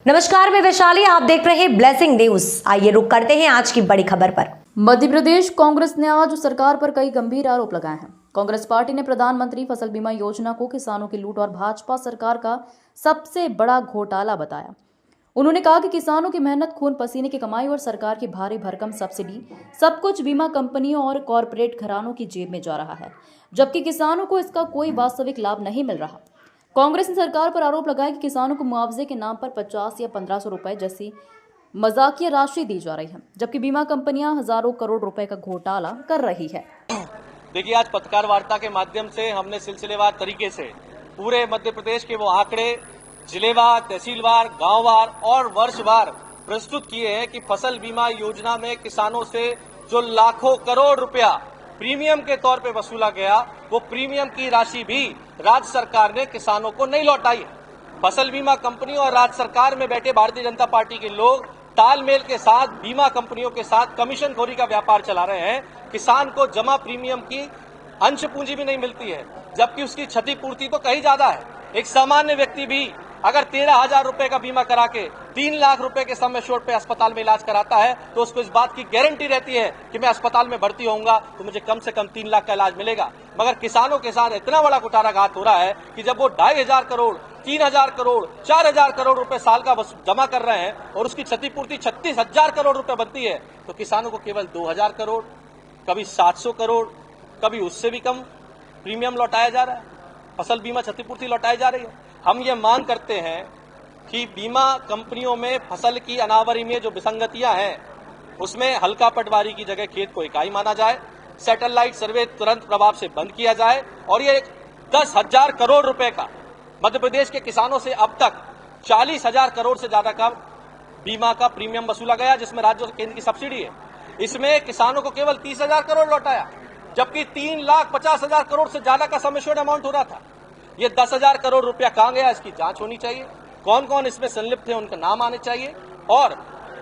नमस्कार, मैं वैशाली, आप देख रहे हैं ब्लेसिंग न्यूज। आइए रुक करते हैं आज की बड़ी खबर पर। मध्य प्रदेश कांग्रेस ने आज सरकार पर कई गंभीर आरोप लगाए हैं। कांग्रेस पार्टी ने प्रधानमंत्री फसल बीमा योजना को किसानों की लूट और भाजपा सरकार का सबसे बड़ा घोटाला बताया। उन्होंने कहा कि किसानों की मेहनत, खून पसीने की कमाई और सरकार की भारी भरकम सब्सिडी सब कुछ बीमा कंपनियों और कॉरपोरेट घरानों की जेब में जा रहा है, जबकि किसानों को इसका कोई वास्तविक लाभ नहीं मिल रहा। कांग्रेस ने सरकार पर आरोप लगाया कि किसानों को मुआवजे के नाम पर 50 या 1500 रुपए जैसी मजाकिया राशि दी जा रही है, जबकि बीमा कंपनियां हजारों करोड़ रुपए का घोटाला कर रही है। देखिए, आज पत्रकार वार्ता के माध्यम से हमने सिलसिलेवार तरीके से पूरे मध्य प्रदेश के वो आंकड़े जिलेवार, तहसीलवार, गांववार और वर्षवार प्रस्तुत किए हैं कि फसल बीमा योजना में किसानों से जो लाखों करोड़ रुपया प्रीमियम के तौर पे वसूला गया, वो प्रीमियम की राशि भी राज्य सरकार ने किसानों को नहीं लौटाई। फसल बीमा कंपनी और राज्य सरकार में बैठे भारतीय जनता पार्टी के लोग तालमेल के साथ बीमा कंपनियों के साथ कमीशनखोरी का व्यापार चला रहे हैं। किसान को जमा प्रीमियम की अंश पूंजी भी नहीं मिलती है, जबकि उसकी क्षतिपूर्ति तो कहीं ज्यादा है। एक सामान्य व्यक्ति भी अगर 13,000 रुपए का बीमा करा के 3 लाख रुपए के सम एश्योर्ड पे अस्पताल में इलाज कराता है, तो उसको इस बात की गारंटी रहती है कि मैं अस्पताल में भर्ती होऊंगा तो मुझे कम से कम 3 लाख का इलाज मिलेगा। मगर किसानों के साथ इतना बड़ा कुठाराघात हो रहा है कि जब वो 2,500 करोड़, 3,000 करोड़, 4,000 करोड़ रुपए साल का जमा कर रहे हैं और उसकी क्षतिपूर्ति 36,000 करोड़ रुपए बनती है, तो किसानों को केवल 2,000 करोड़, कभी 700 करोड़, कभी उससे भी कम प्रीमियम लौटाया जा रहा है, फसल बीमा क्षतिपूर्ति लौटाई जा रही है। हम ये मांग करते हैं कि बीमा कंपनियों में फसल की अनावरी में जो विसंगतियां हैं, उसमें हल्का पटवारी की जगह खेत को इकाई माना जाए, सैटेलाइट सर्वे तुरंत प्रभाव से बंद किया जाए और ये 10,000 करोड़ रुपए का मध्य प्रदेश के किसानों से अब तक 40,000 करोड़ से ज्यादा का बीमा का प्रीमियम वसूला गया, जिसमें राज्य और केंद्र की सब्सिडी है। इसमें किसानों को केवल 30,000 करोड़ लौटाया, जबकि 3,50,000 करोड़ से ज्यादा का सम एश्योर्ड अमाउंट हो रहा था। ये 10,000 करोड़ रुपया कहां गया, इसकी जांच होनी चाहिए। कौन कौन इसमें संलिप्त थे, उनका नाम आने चाहिए। और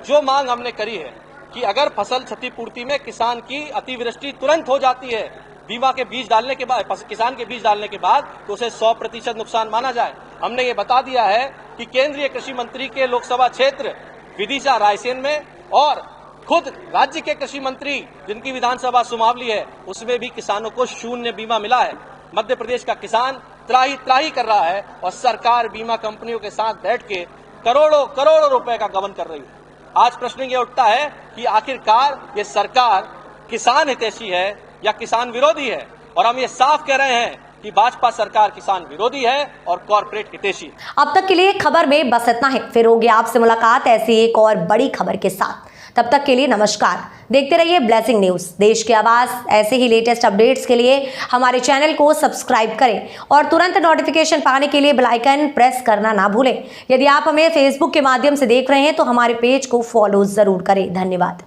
जो मांग हमने करी है कि अगर फसल क्षतिपूर्ति में किसान की अतिवृष्टि तुरंत हो जाती है बीमा के बीज डालने के बाद, किसान के बीज डालने के बाद, तो उसे 100% नुकसान माना जाए। हमने ये बता दिया है कि केंद्रीय कृषि मंत्री के लोकसभा क्षेत्र विदिशा रायसेन में और खुद राज्य के कृषि मंत्री जिनकी विधानसभा सुमावली है, उसमें भी किसानों को शून्य बीमा मिला है। मध्य प्रदेश का किसान त्राही कर रहा है और सरकार बीमा कंपनियों के साथ बैठ के करोड़ों करोड़ों रुपए का गबन कर रही है। आज प्रश्न ये उठता है कि आखिरकार ये सरकार किसान हितैषी है या किसान विरोधी है, और हम ये साफ कह रहे हैं कि भाजपा सरकार किसान विरोधी है और कॉर्पोरेट हितैषी। अब तक के लिए खबर में बस इतना है, फिर होगी आपसे मुलाकात ऐसी एक और बड़ी खबर के साथ। तब तक के लिए नमस्कार, देखते रहिए ब्लेसिंग न्यूज, देश की आवाज। ऐसे ही लेटेस्ट अपडेट्स के लिए हमारे चैनल को सब्सक्राइब करें और तुरंत नोटिफिकेशन पाने के लिए बेल आइकन प्रेस करना ना भूलें। यदि आप हमें फेसबुक के माध्यम से देख रहे हैं तो हमारे पेज को फॉलो जरूर करें। धन्यवाद।